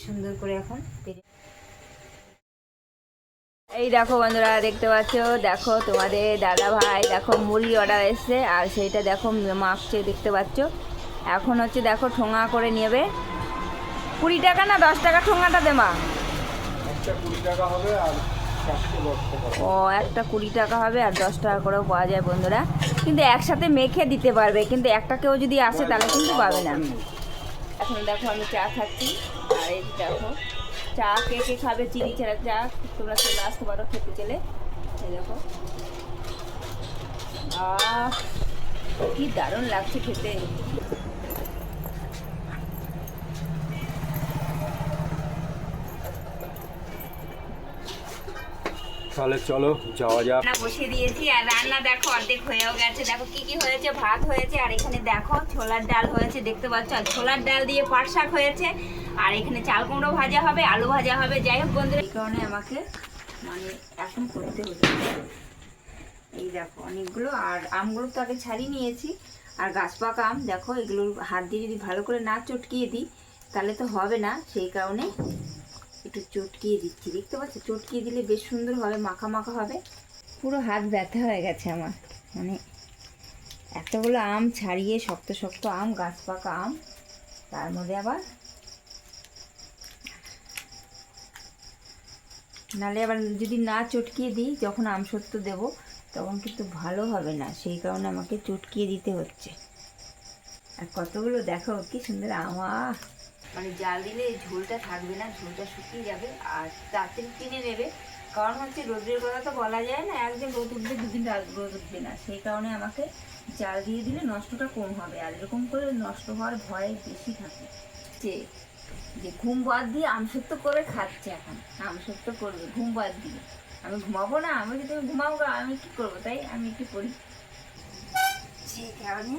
সুন্দর করে এখন এই দেখো বন্ধুরা, দেখতে পাচ্ছ, দেখো তোমাদের দাদা ভাই দেখো মুড়ি অর্ডার এসছে, আর সেইটা দেখো মাখছে, দেখতে পাচ্ছ। এখন হচ্ছে দেখো ঠোঙা করে নেবে। 20 টাকা না 10 টাকা ঠোঙাটা দে মা? ও, একটা 20 টাকা হবে, আর 10 টাকা করেও পাওয়া যায় বন্ধুরা। কিন্তু একসাথে মেখে দিতে পারবে, কিন্তু একটা কেউ যদি আসে তাহলে কিন্তু পাবে না। এখন দেখো আমি চা খাচ্ছি, আর এই দেখো চা কে কে খাবে চিনি ছাড়া চা, তোমরা চলে আসতে পারো খেতে চলে। এই দেখো, কি দারুণ লাগছে খেতে। তাহলে চলো যাওয়া যাক। রান্না বসিয়ে দিয়েছি, আর রান্না দেখো অর্ধেক হয়েও গেছে। দেখো কি কি হয়েছে, ভাত হয়েছে, আর এখানে দেখো ছোলার ডাল হয়েছে, দেখতে পাচ্ছ। আর ছোলার ডাল দিয়ে পাট শাক হয়েছে, আর এখানে চাল কুমড়ো ভাজা হবে, আলু ভাজা হবে। যাই হোক বন্ধুরা, এই কারণে আমাকে মানে এখন করতে হচ্ছে। এই দেখো অনেকগুলো, আর আমগুলো তো আগে ছাড়িয়ে নিয়েছি। আর গাছ পাকা আম দেখো, এগুলো হাত দিয়ে যদি ভালো করে না চটকিয়ে দিই তাহলে তো হবে না, সেই কারণে একটু চটকিয়ে দিচ্ছি। দেখতে পাচ্ছ, চটকিয়ে দিলে বেশ সুন্দর হবে, মাখা মাখা হবে। পুরো হাত ব্যথা হয়ে গেছে আমার, মানে এতগুলো আম ছাড়িয়ে, শক্ত শক্ত আম, গাছ পাকা আম, তার মধ্যে আবার নালে আবার যদি না চটকিয়ে দিই, যখন আম সত্ত্ব দেবো তখন কিন্তু ভালো হবে না, সেই কারণে আমাকে চটকিয়ে দিতে হচ্ছে। আর কতগুলো দেখো কি সুন্দর আমা, মানে জাল দিলে ঝোলটা থাকবে না, ঝোলটা শুকিয়ে যাবে, আর তাড়াতাড়ি কিনে নেবে। কারণ হচ্ছে রোদের কথা তো বলা যায় না, একদিন রোদ উঠবে, দুদিন রোদ উঠবে না, সেই কারণে আমাকে জাল দিয়ে দিলে নষ্টটা কম হবে। আর এরকম করে নষ্ট হওয়ার ভয় বেশি থাকে। যে যে ঘুম বাদ দিয়ে আমসত্ব করে খাচ্ছে, এখন আমসত্ব করবে ঘুম বাদ দিয়ে। আমি ঘুমাবো না, আমি যদি তুমি ঘুমাবো, আমি কি করবো? তাই আমি একটু করি, সেই কারণে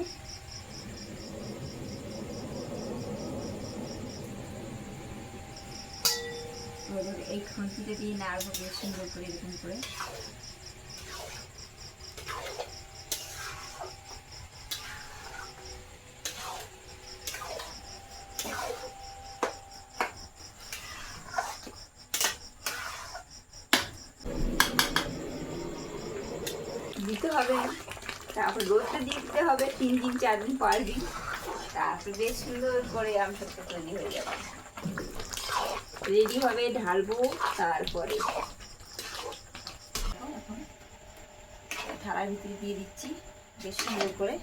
এই খুন্তিটা দিয়ে নাড়বো বেশ সুন্দর করে, এরকম করে। দিতে হবে, তারপর রোদটা দিয়ে দিতে হবে 3 দিন 4 দিন পর দিন, তারপর বেশ সুন্দর করে আমসত্ব তৈরি হয়ে যাবে, রেডি হবে। ঢালবো, তারপরে থালার ভিতরে দিয়ে দিচ্ছি বেশ সুন্দর করে।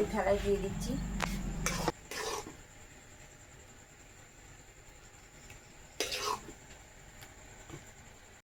এই থালায় দিয়ে দিচ্ছি।